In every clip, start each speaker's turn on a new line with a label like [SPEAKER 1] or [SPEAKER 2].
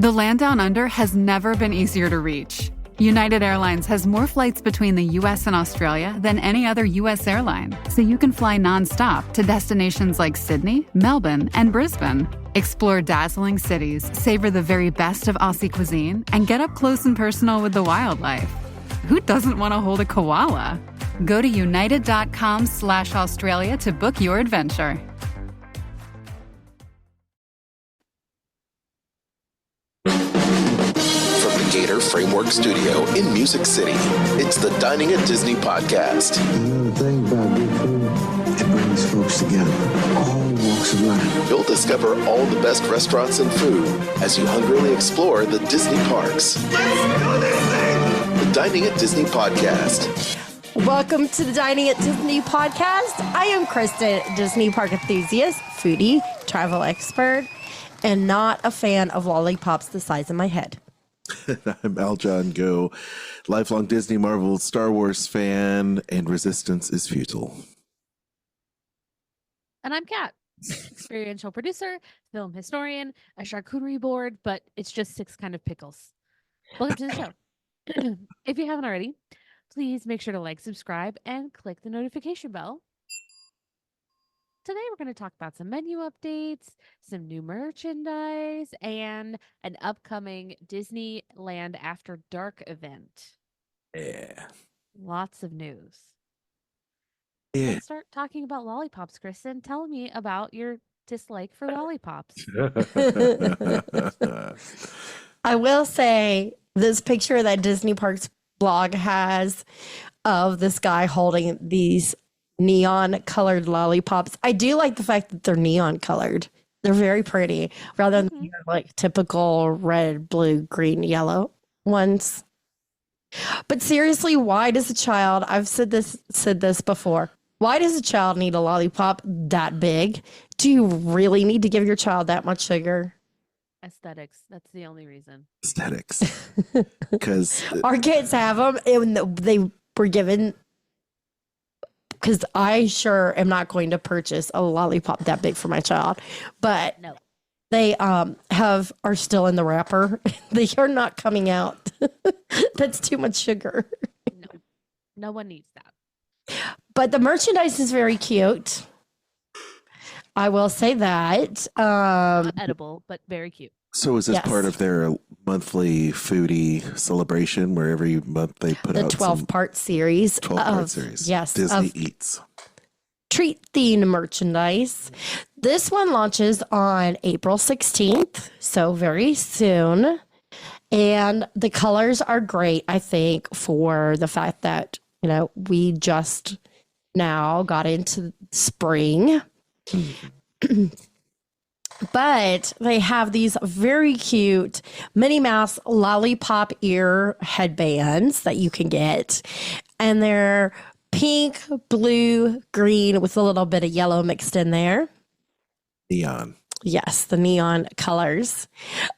[SPEAKER 1] The land down under has never been easier to reach. United Airlines has more flights between the U.S. and Australia than any other U.S. airline, so you can fly nonstop to destinations like Sydney, Melbourne, and Brisbane. Explore dazzling cities, savor the very best of Aussie cuisine, and get up close and personal with the wildlife. Who doesn't want to hold a koala? Go to united.com/Australia to book your adventure.
[SPEAKER 2] Gator Framework Studio in Music City. It's the Dining at Disney podcast.
[SPEAKER 3] You know the thing about good food, it brings folks together, all walks of life.
[SPEAKER 2] You'll discover all the best restaurants and food as you hungrily explore the Disney parks. Let's do this thing! The Dining at Disney podcast.
[SPEAKER 4] Welcome to the Dining at Disney podcast. I am Kristen, Disney park enthusiast, foodie, travel expert, and not a fan of lollipops the size of my head.
[SPEAKER 5] I'm Aljon, go lifelong Disney, Marvel, Star Wars fan, and resistance is futile.
[SPEAKER 6] And I'm Kat, experiential producer, film historian, a charcuterie board, but it's just 6 kind of pickles. Welcome to the show. If you haven't already, please make sure to like, subscribe, and click the notification bell. Today, we're going to talk about some menu updates, some new merchandise, and an upcoming Disneyland After Dark event.
[SPEAKER 5] Yeah.
[SPEAKER 6] Lots of news.
[SPEAKER 5] Yeah.
[SPEAKER 6] Let's start talking about lollipops, Kristen. Tell me about your dislike for lollipops.
[SPEAKER 4] I will say this picture that Disney Parks blog has of this guy holding these neon colored lollipops. I do like the fact that they're neon colored. They're very pretty rather than like typical red, blue, green, yellow ones. But seriously, why does a child, I've said this before, why does a child need a lollipop that big? Do you really need to give your child that much sugar?
[SPEAKER 6] Aesthetics. That's the only reason.
[SPEAKER 5] Aesthetics. Because
[SPEAKER 4] our kids have them and they were given, because I sure am not going to purchase a lollipop that big for my child, but
[SPEAKER 6] no.
[SPEAKER 4] They are still in the wrapper. They are not coming out. That's too much sugar.
[SPEAKER 6] No one needs that.
[SPEAKER 4] But the merchandise is very cute. I will say that.
[SPEAKER 6] Not edible, but very cute.
[SPEAKER 5] So is this part of their monthly foodie celebration where every month they put out
[SPEAKER 4] the 12-part series?
[SPEAKER 5] 12-part series.
[SPEAKER 4] Yes.
[SPEAKER 5] Disney Eats.
[SPEAKER 4] Treat themed merchandise. This one launches on April 16th, so very soon. And the colors are great, I think, for the fact that, you know, we just now got into spring. But they have these very cute Minnie Mouse lollipop ear headbands that you can get. And they're pink, blue, green with a little bit of yellow mixed in there.
[SPEAKER 5] Neon.
[SPEAKER 4] Yes, the neon colors.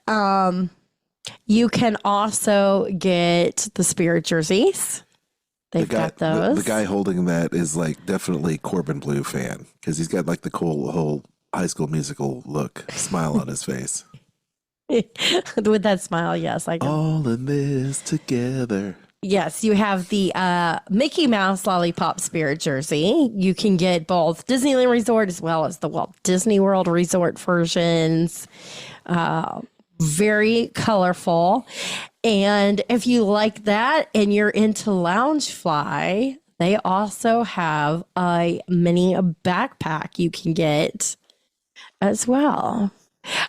[SPEAKER 4] You can also get the Spirit jerseys. They've got those.
[SPEAKER 5] The guy holding that is like definitely Corbin Blue fan because he's got like the cool whole High School Musical look, smile on his face.
[SPEAKER 4] With that smile, yes.
[SPEAKER 5] All in this together.
[SPEAKER 4] Yes, you have the Mickey Mouse Lollipop Spirit jersey. You can get both Disneyland Resort as well as the Walt Disney World Resort versions. Very colorful. And if you like that and you're into Loungefly, they also have a mini backpack you can get as well.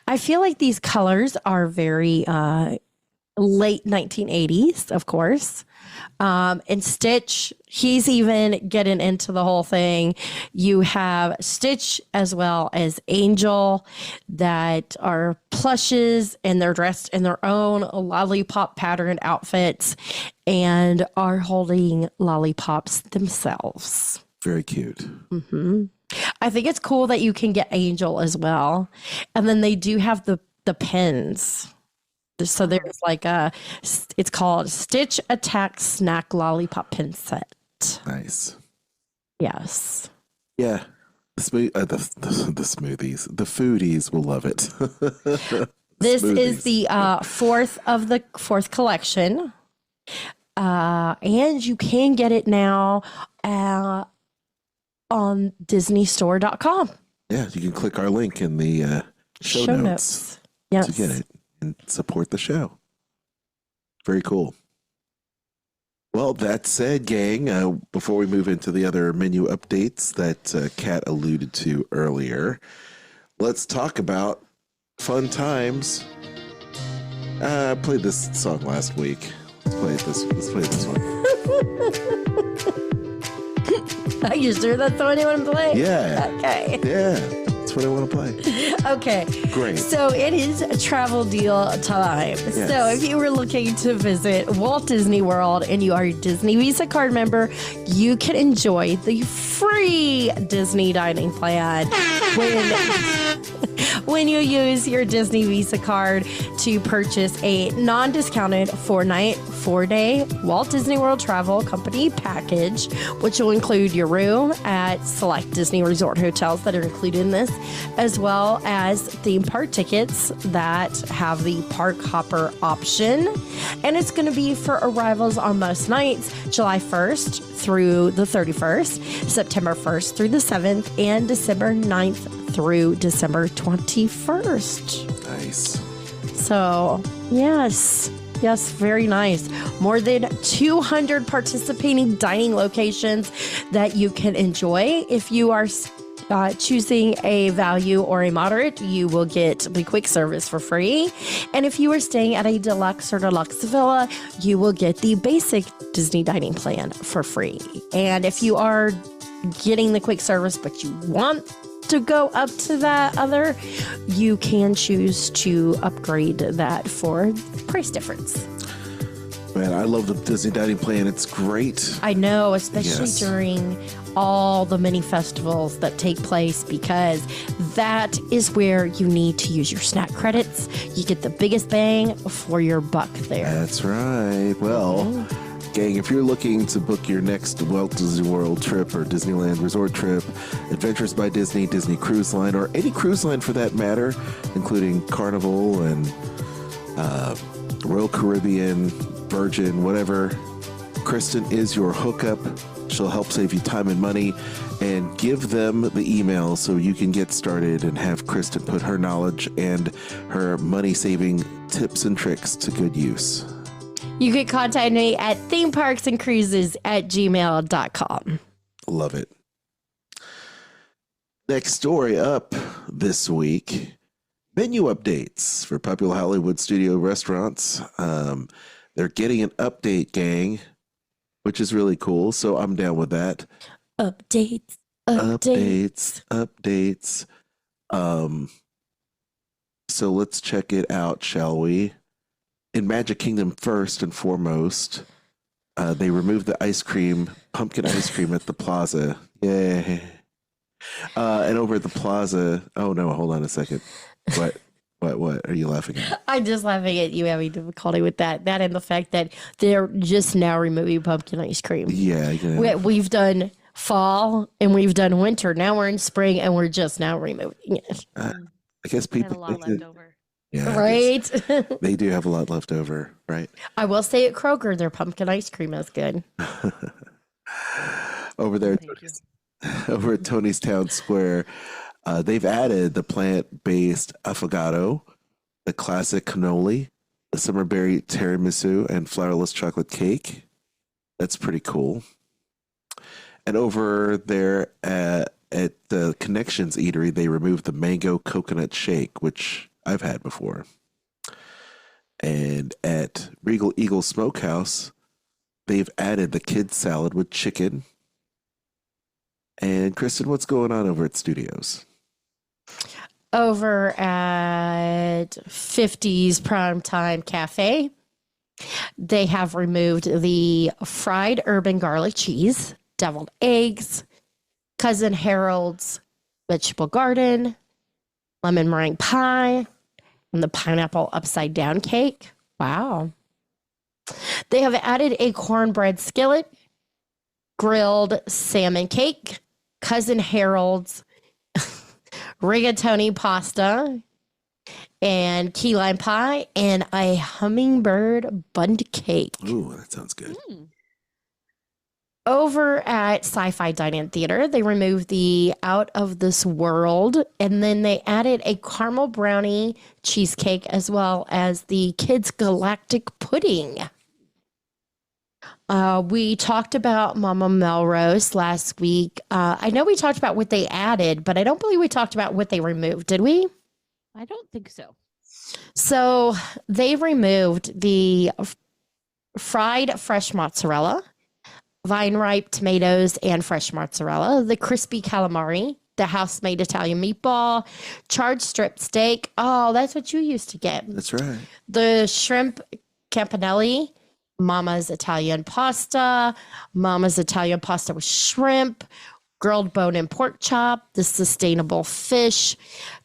[SPEAKER 4] I feel like these colors are very late 1980s, of course. And Stitch, he's even getting into the whole thing. You have Stitch as well as Angel that are plushes and they're dressed in their own lollipop patterned outfits and are holding lollipops themselves.
[SPEAKER 5] Very cute.
[SPEAKER 4] Mm-hmm. I think it's cool that you can get Angel as well. And then they do have the pins. So there's like it's called Stitch Attack Snack Lollipop Pin Set.
[SPEAKER 5] Nice.
[SPEAKER 4] Yes.
[SPEAKER 5] Yeah. The smoothies, the foodies will love it.
[SPEAKER 4] This is
[SPEAKER 5] Smoothies.
[SPEAKER 4] the fourth collection. And you can get it now on DisneyStore.com.
[SPEAKER 5] Yeah, you can click our link in the show notes
[SPEAKER 4] Yes.
[SPEAKER 5] to get it and support the show. Very cool. Well, that said, gang, before we move into the other menu updates that Kat alluded to earlier, let's talk about fun times. I played this song last week. Let's play this one.
[SPEAKER 4] Are you sure that's the one you want to play?
[SPEAKER 5] Yeah.
[SPEAKER 4] Okay.
[SPEAKER 5] Yeah, that's what I want to play.
[SPEAKER 4] Okay.
[SPEAKER 5] Great.
[SPEAKER 4] So it is a travel deal time.
[SPEAKER 5] Yes.
[SPEAKER 4] So if you were looking to visit Walt Disney World and you are a Disney Visa card member, you can enjoy the free Disney dining plan when you use your Disney Visa card to purchase a non-discounted 4-night, 4-day Walt Disney World Travel Company package, which will include your room at select Disney Resort hotels that are included in this, as well as theme park tickets that have the park hopper option. And it's going to be for arrivals on most nights, July 1st through the 31st, September 1st through the 7th, and December 9th through December 21st.
[SPEAKER 5] Nice.
[SPEAKER 4] So, yes, very nice. More than 200 participating dining locations that you can enjoy. If you are choosing a value or a moderate, you will get the quick service for free. And if you are staying at a deluxe or deluxe villa, you will get the basic Disney dining plan for free. And if you are getting the quick service, but you want to go up to that other, you can choose to upgrade that for price difference.
[SPEAKER 5] Man, I love the Disney dining plan. It's great.
[SPEAKER 4] I know, especially
[SPEAKER 5] Yes.
[SPEAKER 4] during all the mini festivals that take place, because that is where you need to use your snack credits. You get the biggest bang for your buck there.
[SPEAKER 5] That's right. Well, gang, if you're looking to book your next Walt Disney World trip or Disneyland resort trip, Adventures by Disney, Disney Cruise Line, or any cruise line for that matter, including Carnival and Royal Caribbean, Virgin, whatever, Kristen is your hookup. She'll help save you time and money, and give them the email so you can get started and have Kristen put her knowledge and her money-saving tips and tricks to good use.
[SPEAKER 4] You can contact me at themeparksandcruises@gmail.com.
[SPEAKER 5] Love it. Next story up this week, menu updates for popular Hollywood studio restaurants. They're getting an update, gang, which is really cool. So I'm down with that.
[SPEAKER 4] Updates.
[SPEAKER 5] So let's check it out, shall we? In Magic Kingdom, first and foremost, they removed the pumpkin ice cream at the plaza. Yay. And over at the plaza, oh no, hold on a second. What are you laughing at?
[SPEAKER 4] I'm just laughing at you having difficulty with that. That and the fact that they're just now removing pumpkin ice cream.
[SPEAKER 5] Yeah.
[SPEAKER 4] We've done fall and we've done winter. Now we're in spring and we're just now removing it.
[SPEAKER 5] I guess
[SPEAKER 6] I had a
[SPEAKER 5] people
[SPEAKER 6] lot
[SPEAKER 5] think that-
[SPEAKER 6] left over.
[SPEAKER 5] Yeah,
[SPEAKER 4] Right?
[SPEAKER 5] they do have a lot left over, right?
[SPEAKER 4] I will say at Kroger, their pumpkin ice cream is good.
[SPEAKER 5] Over there,
[SPEAKER 6] Thank you.
[SPEAKER 5] over at Tony's Town Square, they've added the plant-based affogato, the classic cannoli, the summerberry tiramisu, and flourless chocolate cake. That's pretty cool. And over there at the Connections Eatery, they removed the mango coconut shake, which I've had before. And at Regal Eagle Smokehouse, they've added the kids salad with chicken. And Kristen, what's going on over at Studios?
[SPEAKER 4] Over at 50s Primetime Cafe, they have removed the fried urban garlic cheese, deviled eggs, Cousin Harold's vegetable garden, lemon meringue pie, and the pineapple upside down cake. Wow. They have added a cornbread skillet, grilled salmon cake, Cousin Harold's rigatoni pasta, and key lime pie, and a hummingbird bundt cake.
[SPEAKER 5] Ooh, that sounds good.
[SPEAKER 4] Over at Sci-Fi Dine-In Theater, they removed the Out of This World, and then they added a caramel brownie cheesecake as well as the Kids Galactic Pudding. We talked about Mama Melrose last week. I know we talked about what they added, but I don't believe we talked about what they removed. Did we?
[SPEAKER 6] I don't think so.
[SPEAKER 4] So they removed the fried fresh mozzarella, vine ripe tomatoes and fresh mozzarella, the crispy calamari, the house made Italian meatball, charred strip steak. Oh, that's what you used to get.
[SPEAKER 5] That's right.
[SPEAKER 4] The shrimp campanelli, Mama's Italian pasta with shrimp, grilled bone and pork chop, the sustainable fish,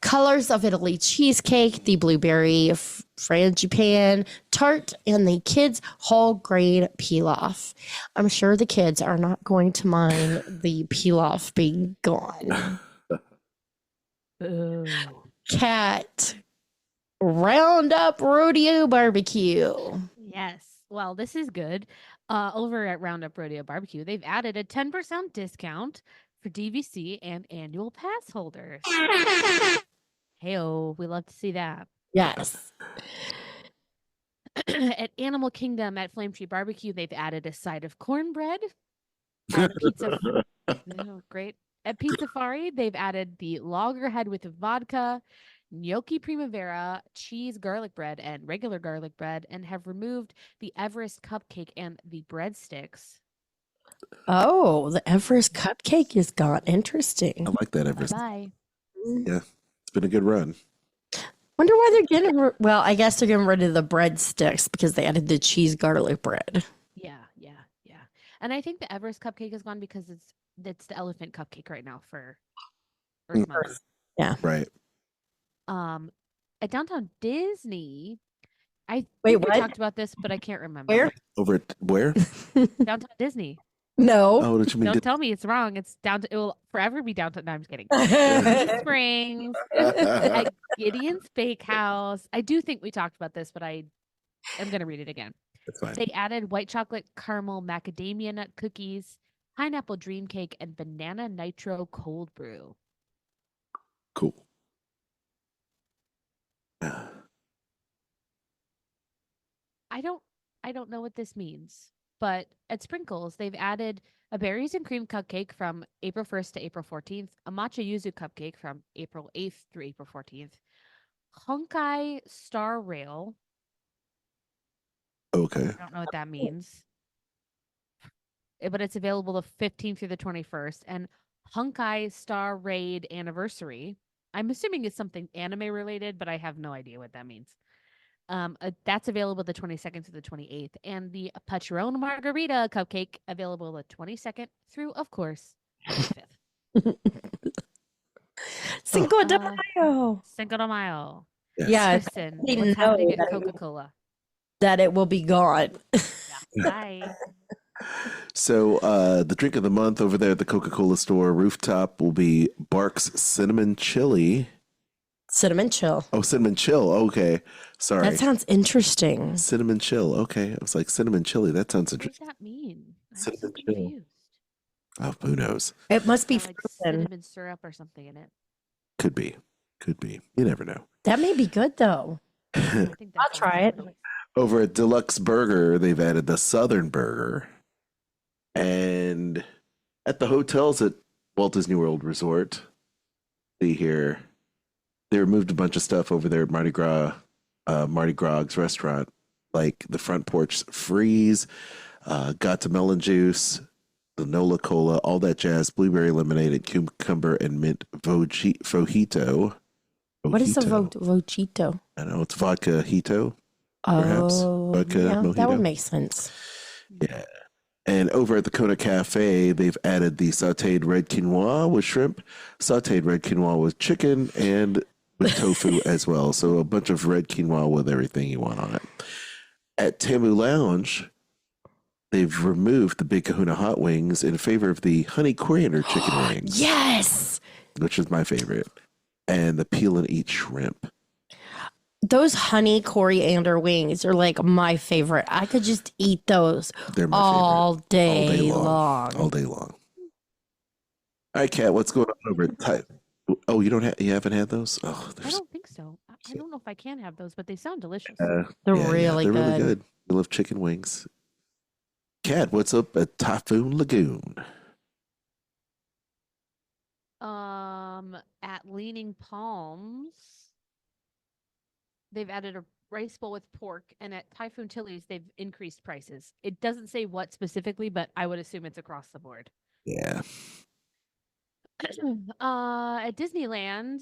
[SPEAKER 4] colors of Italy cheesecake, the blueberry frangipane tart, and the kids' whole grain pilaf. I'm sure the kids are not going to mind the pilaf being gone.
[SPEAKER 6] Boo.
[SPEAKER 4] Cat Roundup Rodeo Barbecue.
[SPEAKER 6] Yes. Well, this is good. Over at Roundup Rodeo Barbecue, they've added a 10% discount for DVC and annual pass holders. Hey-oh, we love to see that.
[SPEAKER 4] Yes.
[SPEAKER 6] At Animal Kingdom at Flame Tree Barbecue, they've added a side of cornbread. Pizza. Oh, great. At Pizza Safari, they've added the loggerhead with vodka, gnocchi primavera, cheese garlic bread, and regular garlic bread, and have removed the Everest cupcake and the breadsticks.
[SPEAKER 4] Oh, the Everest cupcake is gone. Interesting.
[SPEAKER 5] I like that Everest.
[SPEAKER 6] Bye.
[SPEAKER 5] Yeah, it's been a good run.
[SPEAKER 4] Wonder why they're getting well, I guess they're getting rid of the breadsticks because they added the cheese garlic bread.
[SPEAKER 6] Yeah. And I think the Everest cupcake is gone because it's the elephant cupcake right now for Earth Month.
[SPEAKER 4] Yeah.
[SPEAKER 5] Right.
[SPEAKER 6] At Downtown Disney, I
[SPEAKER 4] Wait,
[SPEAKER 6] think we
[SPEAKER 4] what?
[SPEAKER 6] talked about this, but I can't remember.
[SPEAKER 4] Where?
[SPEAKER 5] Over at where?
[SPEAKER 6] Downtown Disney.
[SPEAKER 4] No.
[SPEAKER 5] Oh, what you mean?
[SPEAKER 6] Don't tell me it's wrong. It's down. It will forever be downtown. No, I'm just kidding. Disney Springs at Gideon's Bakehouse. I do think we talked about this, but I am going to read it again.
[SPEAKER 5] That's fine.
[SPEAKER 6] They added white chocolate caramel macadamia nut cookies, pineapple dream cake, and banana nitro cold brew.
[SPEAKER 5] Cool.
[SPEAKER 6] I don't know what this means, but at Sprinkles, they've added a berries and cream cupcake from April 1st to April 14th, a matcha yuzu cupcake from April 8th through April 14th, Honkai Star Rail.
[SPEAKER 5] Okay.
[SPEAKER 6] I don't know what that means, but it's available the 15th through the 21st, and Honkai Star Raid Anniversary. I'm assuming it's something anime related, but I have no idea what that means. That's available the 22nd through the 28th, and the Patron Margarita cupcake available the 22nd through, of course, the 5th.
[SPEAKER 4] Cinco de Mayo.
[SPEAKER 6] Cinco de Mayo.
[SPEAKER 5] Yes.
[SPEAKER 4] Yeah,
[SPEAKER 6] Kristen,
[SPEAKER 4] I
[SPEAKER 6] what's
[SPEAKER 4] know
[SPEAKER 6] happening
[SPEAKER 4] that-
[SPEAKER 6] at Coca-Cola?
[SPEAKER 4] that it will be gone.
[SPEAKER 6] Bye.
[SPEAKER 5] So the drink of the month over there at the Coca-Cola store rooftop will be Barks Cinnamon Chili.
[SPEAKER 4] Cinnamon chill.
[SPEAKER 5] Oh, Cinnamon Chill. Okay. Sorry.
[SPEAKER 4] That sounds interesting.
[SPEAKER 5] Cinnamon Chill. Okay. I was like, Cinnamon Chili. That sounds
[SPEAKER 6] What does
[SPEAKER 5] interesting.
[SPEAKER 6] that mean? I'm so
[SPEAKER 5] Cinnamon chill.
[SPEAKER 6] confused.
[SPEAKER 5] Oh, who knows?
[SPEAKER 4] It must be
[SPEAKER 6] Got, like
[SPEAKER 4] frozen.
[SPEAKER 6] cinnamon syrup or something in it.
[SPEAKER 5] Could be. Could be. You never know.
[SPEAKER 4] That may be good though.
[SPEAKER 6] I think that
[SPEAKER 4] I'll
[SPEAKER 6] sounds
[SPEAKER 4] try it.
[SPEAKER 6] delicious.
[SPEAKER 5] Over at Deluxe Burger, they've added the Southern Burger. And at the hotels at Walt Disney World Resort, see here, they removed a bunch of stuff over there at Mardi Gras restaurant, like the front porch freeze, got to melon juice, the Nola Cola, all that jazz, blueberry lemonade, and cucumber and mint fojito.
[SPEAKER 4] What is a
[SPEAKER 5] Mojito.
[SPEAKER 4] vojito?
[SPEAKER 5] I know it's vodka hito. Perhaps.
[SPEAKER 4] Oh,
[SPEAKER 5] Vodka
[SPEAKER 4] yeah, that would
[SPEAKER 5] mojito.
[SPEAKER 4] make sense.
[SPEAKER 5] Yeah. And over at the Kona Cafe, they've added the sauteed red quinoa with shrimp, sauteed red quinoa with chicken, and with tofu as well. So a bunch of red quinoa with everything you want on it. At Tamu Lounge, they've removed the Big Kahuna hot wings in favor of the honey coriander chicken wings,
[SPEAKER 4] Yes.
[SPEAKER 5] which is my favorite, and the peel and eat shrimp.
[SPEAKER 4] Those honey coriander wings are like my favorite. I could just eat those
[SPEAKER 5] They're my
[SPEAKER 4] all
[SPEAKER 5] favorite.
[SPEAKER 4] day
[SPEAKER 5] All
[SPEAKER 4] long.
[SPEAKER 5] All day long. All right, Kat, what's going on over at Oh, you haven't had those? Oh,
[SPEAKER 6] I don't think so. I don't know if I can have those, but they sound delicious.
[SPEAKER 4] They're really
[SPEAKER 5] they're really
[SPEAKER 4] good.
[SPEAKER 5] good. I love chicken wings. Kat, what's up at Typhoon Lagoon?
[SPEAKER 6] At Leaning Palms, they've added a rice bowl with pork, and at Typhoon Tilly's, they've increased prices. It doesn't say what specifically, but I would assume it's across the board.
[SPEAKER 5] Yeah.
[SPEAKER 6] At Disneyland,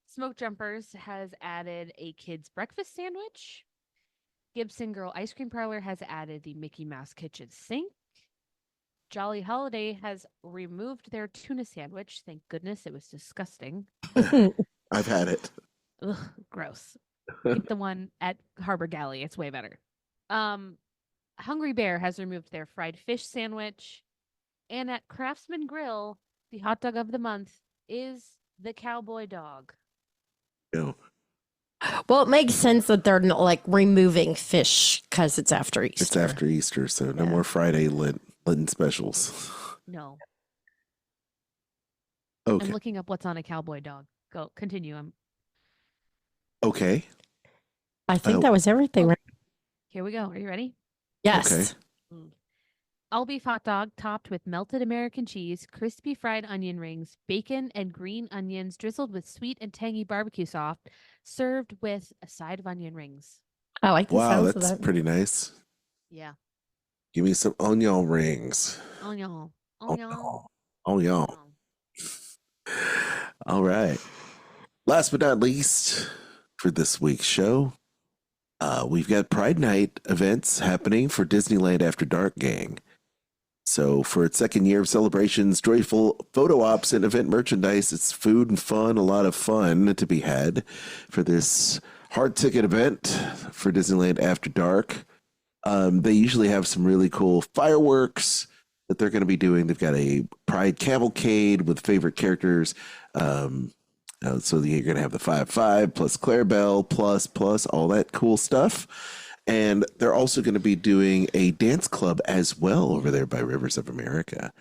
[SPEAKER 6] Smoke Jumpers has added a kids' breakfast sandwich. Gibson Girl Ice Cream Parlor has added the Mickey Mouse Kitchen Sink. Jolly Holiday has removed their tuna sandwich. Thank goodness, it was disgusting.
[SPEAKER 5] I've had it.
[SPEAKER 6] Ugh, gross. Get the one at Harbor Galley. It's way better. Hungry Bear has removed their fried fish sandwich. And at Craftsman Grill, the hot dog of the month is the cowboy dog.
[SPEAKER 5] No.
[SPEAKER 4] Well, it makes sense that they're not like removing fish because it's after Easter.
[SPEAKER 5] It's after Easter, so no more Friday Lenten specials.
[SPEAKER 6] No.
[SPEAKER 5] Okay.
[SPEAKER 6] I'm looking up what's on a cowboy dog. Go, continue.
[SPEAKER 5] Okay.
[SPEAKER 4] I think that was everything, right?
[SPEAKER 6] Here we go. Are you ready?
[SPEAKER 4] Yes.
[SPEAKER 5] Okay.
[SPEAKER 6] All beef hot dog topped with melted American cheese, crispy fried onion rings, bacon and green onions drizzled with sweet and tangy barbecue sauce, served with a side of onion rings.
[SPEAKER 4] I like the
[SPEAKER 5] Wow,
[SPEAKER 4] sounds
[SPEAKER 5] that's
[SPEAKER 4] of that.
[SPEAKER 5] pretty nice.
[SPEAKER 6] Yeah.
[SPEAKER 5] Give me some onion rings.
[SPEAKER 6] Onion.
[SPEAKER 5] Onion. All right. Last but not least, for this week's show, we've got Pride Night events happening for Disneyland After Dark Gang. So for its second year of celebrations, joyful photo ops and event merchandise, it's food and fun, a lot of fun to be had for this hard ticket event for Disneyland After Dark. They usually have some really cool fireworks that they're going to be doing. They've got a Pride cavalcade with favorite characters. So you're going to have the 5-5 plus Clarabelle plus all that cool stuff. And they're also going to be doing a dance club as well over there by Rivers of America.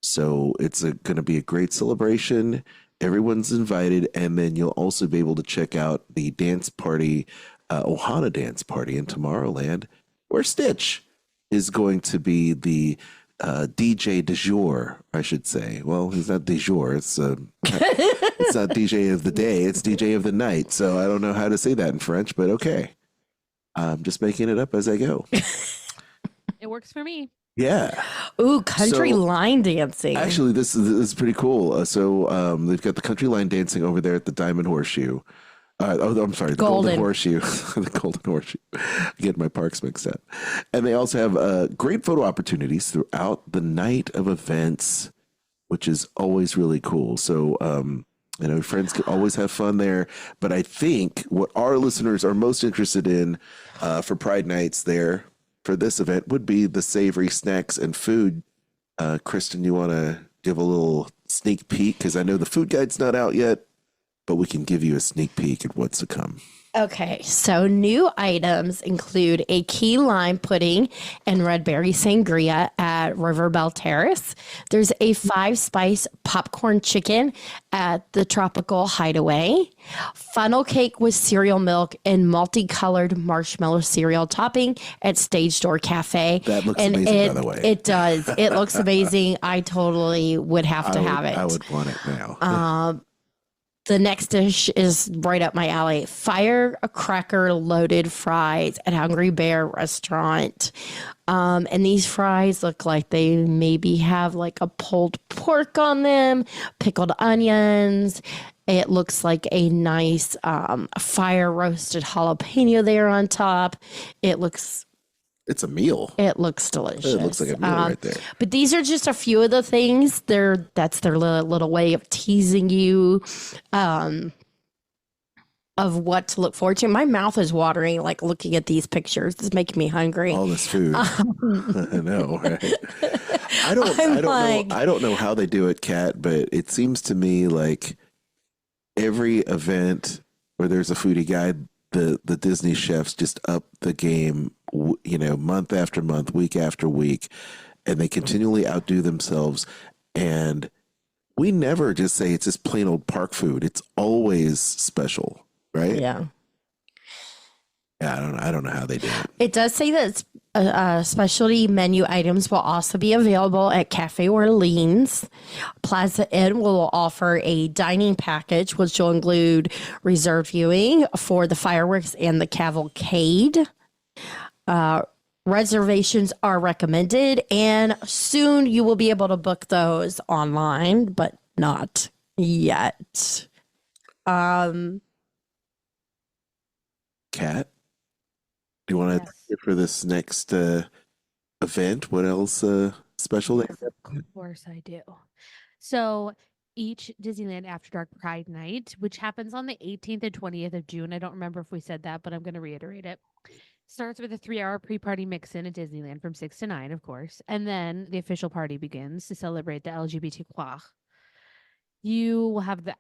[SPEAKER 5] So it's going to be a great celebration. Everyone's invited. And then you'll also be able to check out the dance party, Ohana Dance Party in Tomorrowland, where Stitch is going to be the DJ du jour, I should say. Well, he's not du jour. It's not DJ of the day. It's DJ of the night. So I don't know how to say that in French, but okay. I'm just making it up as I go.
[SPEAKER 6] It works for me.
[SPEAKER 5] Yeah.
[SPEAKER 4] Ooh, country line dancing.
[SPEAKER 5] Actually, this is pretty cool. So they've got the country line dancing over there at the Diamond Horseshoe. I'm sorry, the Golden Horseshoe. The Golden Horseshoe. I get my parks mixed up. And they also have great photo opportunities throughout the night of events, which is always really cool. So, friends can always have fun there. But I think what our listeners are most interested in for Pride Nights there for this event would be the savory snacks and food. Kristen, you want to give a little sneak peek? Because I know the food guide's not out yet, but we can give you a sneak peek at what's to come.
[SPEAKER 4] Okay, so new items include a key lime pudding and red berry sangria at Riverbell Terrace. There's a 5-spice popcorn chicken at the Tropical Hideaway. Funnel cake with cereal milk and multicolored marshmallow cereal topping at Stage Door Cafe.
[SPEAKER 5] That looks amazing, by the way.
[SPEAKER 4] It does. It looks amazing. I totally would have to have it.
[SPEAKER 5] I would want it now.
[SPEAKER 4] The next dish is right up my alley. Firecracker loaded fries at Hungry Bear Restaurant. And these fries look like they maybe have like a pulled pork on them, pickled onions. It looks like a nice fire roasted jalapeno there on top.
[SPEAKER 5] It's a meal.
[SPEAKER 4] It looks delicious.
[SPEAKER 5] It looks like a meal right there.
[SPEAKER 4] But these are just a few of the things. That's their little way of teasing you of what to look forward to. My mouth is watering, like looking at these pictures. It's making me hungry.
[SPEAKER 5] All this food. I know, right? I don't know how they do it, Kat, but it seems to me like every event where there's a foodie guide, the Disney chefs just up the game, month after month, week after week, and they continually outdo themselves. And we never just say it's just plain old park food. It's always special, right?
[SPEAKER 4] Yeah.
[SPEAKER 5] Yeah, I don't know how they do it.
[SPEAKER 4] It does say that specialty menu items will also be available at Cafe Orleans. Plaza Inn will offer a dining package, which will include reserved viewing for the fireworks and the cavalcade. Reservations are recommended, and soon you will be able to book those online, but not yet.
[SPEAKER 5] Kat, do you want to for this next event? What else special?
[SPEAKER 6] Yes, of course I do. So each Disneyland After Dark Pride Night, which happens on the 18th and 20th of June, I don't remember if we said that, but I'm going to reiterate it, starts with a 3-hour pre-party mix-in at Disneyland from 6 to 9, of course, and then the official party begins to celebrate the LGBTQ. You will have the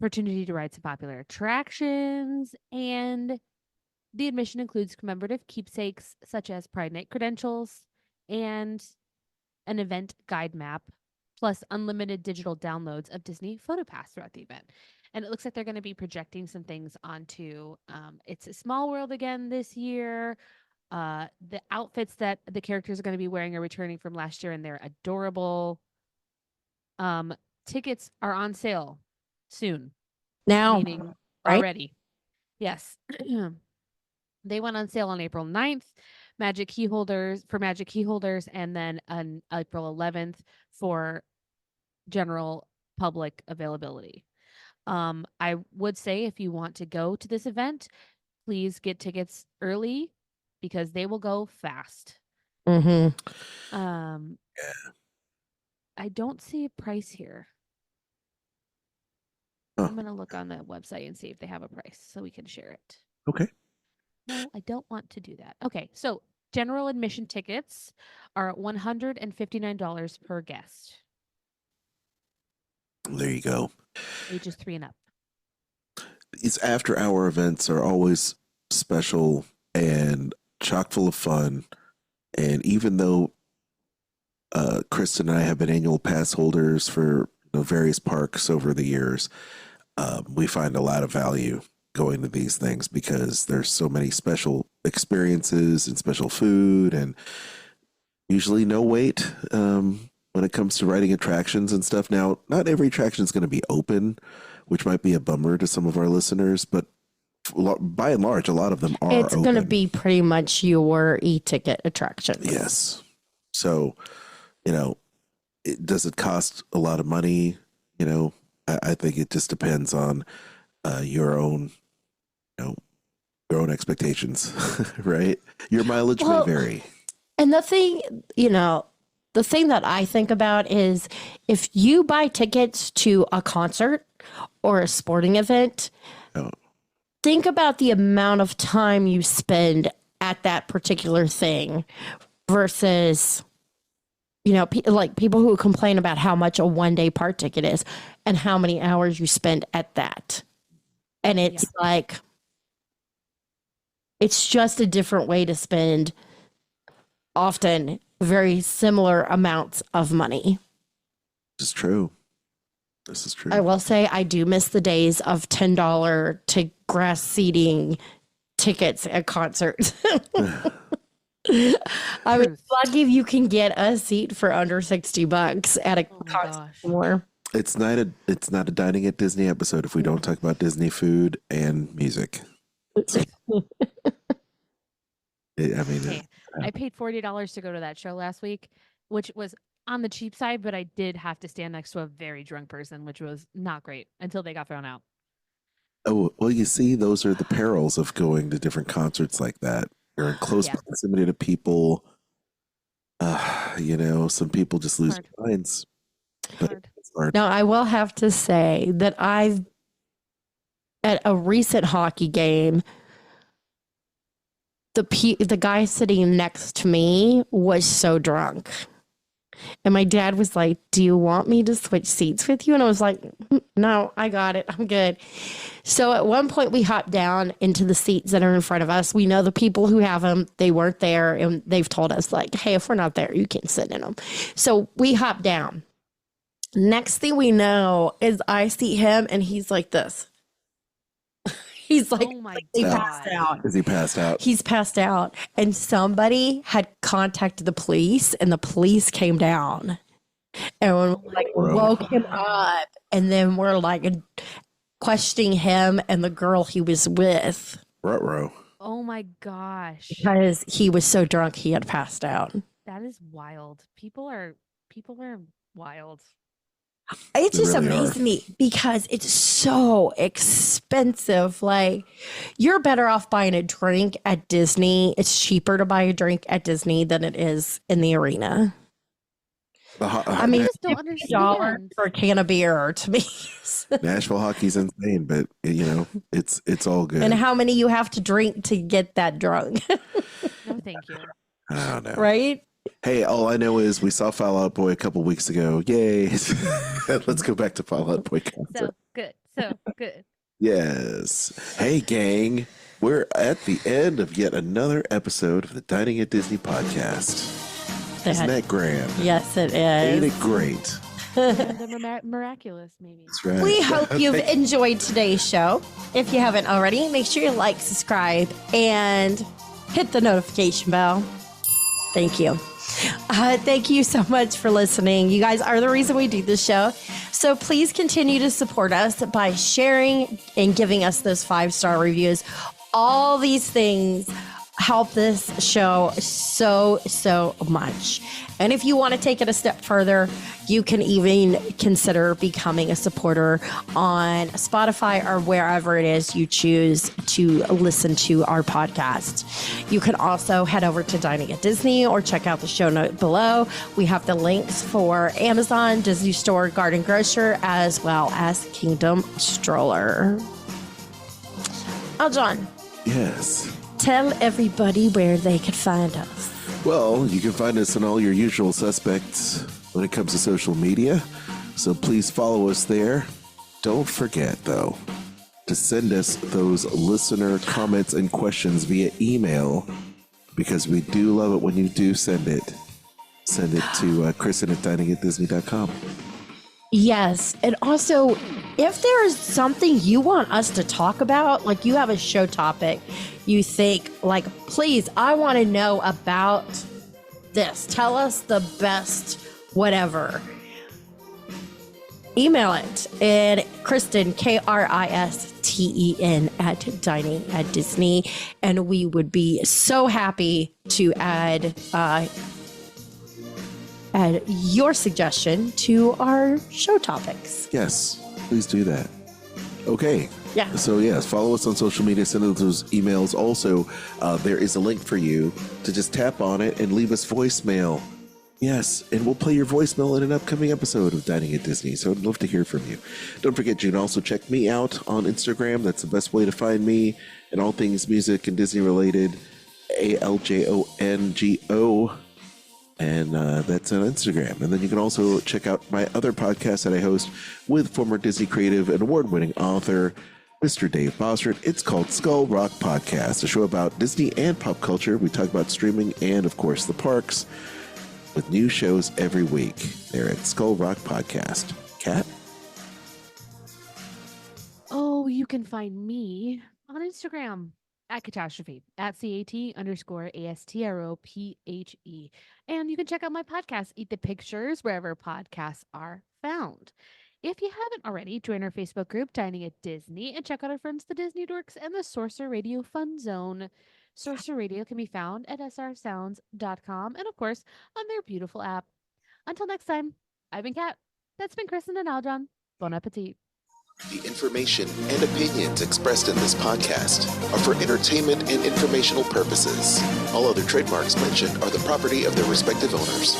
[SPEAKER 6] opportunity to ride some popular attractions, and the admission includes commemorative keepsakes such as Pride Night credentials and an event guide map, plus unlimited digital downloads of Disney PhotoPass throughout the event. And it looks like they're going to be projecting some things onto It's a Small World again this year. The outfits that the characters are going to be wearing are returning from last year, and they're adorable. Tickets are on sale soon.
[SPEAKER 4] Now,
[SPEAKER 6] meaning
[SPEAKER 4] right?
[SPEAKER 6] already. Yes. They went on sale on April 9th, Magic Key holders, and then on April 11th for general public availability. I would say if you want to go to this event, please get tickets early because they will go fast.
[SPEAKER 4] Mm-hmm.
[SPEAKER 6] I don't see a price here.
[SPEAKER 5] Huh.
[SPEAKER 6] I'm going to look on the website and see if they have a price so we can share it.
[SPEAKER 5] Okay.
[SPEAKER 6] No, I don't want to do that. Okay, so general admission tickets are $159 per guest.
[SPEAKER 5] There you go.
[SPEAKER 6] Ages 3 and up.
[SPEAKER 5] These after-hour events are always special and chock full of fun. And even though Kristen and I have been annual pass holders for various parks over the years, we find a lot of value going to these things because there's so many special experiences and special food and usually no wait when it comes to riding attractions and stuff. Now, not every attraction is going to be open, which might be a bummer to some of our listeners, but by and large, a lot of them are
[SPEAKER 4] It's going to
[SPEAKER 5] open.
[SPEAKER 4] be pretty much your e-ticket attractions.
[SPEAKER 5] Yes. So, does it cost a lot of money? I think it just depends on your own expectations, right? Your mileage may vary.
[SPEAKER 4] And the thing that I think about is if you buy tickets to a concert or a sporting event, think about the amount of time you spend at that particular thing versus, like people who complain about how much a one-day park ticket is and how many hours you spend at that. And it's like, it's just a different way to spend often very similar amounts of money.
[SPEAKER 5] This is true. This is true.
[SPEAKER 4] I will say I do miss the days of $10 to grass seating tickets at concerts. I mean, lucky if you can get a seat for under $60 at a concert more.
[SPEAKER 5] It's not a dining at Disney episode if we don't talk about Disney food and music.
[SPEAKER 6] I paid $40 to go to that show last week, which was on the cheap side, but I did have to stand next to a very drunk person, which was not great until they got thrown out.
[SPEAKER 5] Oh, well, you see, those are the perils of going to different concerts like that. You're in close proximity to people. Some people just lose their minds. But it's hard.
[SPEAKER 4] Now, I will have to say that at a recent hockey game, the guy sitting next to me was so drunk. And my dad was like, do you want me to switch seats with you? And I was like, no, I got it. I'm good. So at one point we hopped down into the seats that are in front of us. We know the people who have them, they weren't there. And they've told us like, hey, if we're not there, you can't sit in them. So we hopped down. Next thing we know is I see him and he's like this. He's like,
[SPEAKER 6] Oh my
[SPEAKER 4] he
[SPEAKER 6] God.
[SPEAKER 4] passed out.
[SPEAKER 5] Is he passed out?
[SPEAKER 4] He's passed out. And somebody had contacted the police and the police came down and like woke him up. And then we're like questioning him and the girl he was with
[SPEAKER 5] Ruh-roh.
[SPEAKER 6] Oh my gosh.
[SPEAKER 4] because he was so drunk he had passed out.
[SPEAKER 6] That is wild. People are wild.
[SPEAKER 4] It's just
[SPEAKER 5] really
[SPEAKER 4] amazing to me because it's so expensive. Like, you're better off buying a drink at Disney. It's cheaper to buy a drink at Disney than it is in the arena. I mean,
[SPEAKER 6] I just don't
[SPEAKER 4] $50
[SPEAKER 6] understand.
[SPEAKER 4] for a can of beer to me.
[SPEAKER 5] Nashville hockey's insane, but it's all good.
[SPEAKER 4] And how many you have to drink to get that drunk,
[SPEAKER 6] No, thank you.
[SPEAKER 5] I don't know.
[SPEAKER 4] right?
[SPEAKER 5] Hey, all I know is we saw Fall Out Boy a couple weeks ago. Yay. Let's go back to Fall Out Boy concert.
[SPEAKER 6] So good. So good.
[SPEAKER 5] Yes. Hey, gang. We're at the end of yet another episode of the Dining at Disney podcast. Isn't that grand?
[SPEAKER 4] Yes, it
[SPEAKER 5] Ain't
[SPEAKER 4] is.
[SPEAKER 5] it great?
[SPEAKER 6] The miraculous, maybe.
[SPEAKER 5] That's right.
[SPEAKER 4] We hope you've enjoyed today's show. If you haven't already, make sure you like, subscribe, and hit the notification bell. Thank you. Thank you so much for listening. You guys are the reason we do this show. So please continue to support us by sharing and giving us those 5-star reviews. All these things help this show so much. And if you want to take it a step further, you can even consider becoming a supporter on Spotify or wherever it is you choose to listen to our podcast. You can also head over to Dining at Disney or check out the show note below. We have the links for Amazon, Disney Store, Garden Grocer, as well as Kingdom Stroller. Aljon,
[SPEAKER 5] Yes.
[SPEAKER 4] tell everybody where they can find us.
[SPEAKER 5] Well, you can find us on all your usual suspects when it comes to social media. So please follow us there. Don't forget, though, to send us those listener comments and questions via email, because we do love it when you do send it. Send it to Kristen at diningatdisney.com.
[SPEAKER 4] Yes. And also, if there is something you want us to talk about, like you have a show topic, you think, like, please, I want to know about this. Tell us the best whatever. Email it. And Kristen, Kristen, at Dining at Disney. And we would be so happy to add your suggestion to our show topics.
[SPEAKER 5] Yes, please do that. Okay.
[SPEAKER 4] Yeah.
[SPEAKER 5] So, yes, follow us on social media, send us those emails. Also, there is a link for you to just tap on it and leave us voicemail. Yes, and we'll play your voicemail in an upcoming episode of Dining at Disney, so I'd love to hear from you. Don't forget, you can also check me out on Instagram. That's the best way to find me and all things music and Disney related. ALJONGO. And that's on Instagram. And then you can also check out my other podcast that I host with former Disney creative and award-winning author, Mr. Dave Bossert. It's called Skull Rock Podcast, a show about Disney and pop culture. We talk about streaming and, of course, the parks with new shows every week. They're at Skull Rock Podcast. Kat?
[SPEAKER 6] Oh, you can find me on Instagram at Catastrophe, at CAT_ASTROPHE. And you can check out my podcast, Eat the Pictures, wherever podcasts are found. If you haven't already, join our Facebook group, Dining at Disney, and check out our friends, the Disney Dorks and the Sorcerer Radio Fun Zone. Sorcerer Radio can be found at srsounds.com and, of course, on their beautiful app. Until next time, I've been Kat. That's been Kristen and Aljon. Bon appetit.
[SPEAKER 2] The information and opinions expressed in this podcast are for entertainment and informational purposes. All other trademarks mentioned are the property of their respective owners.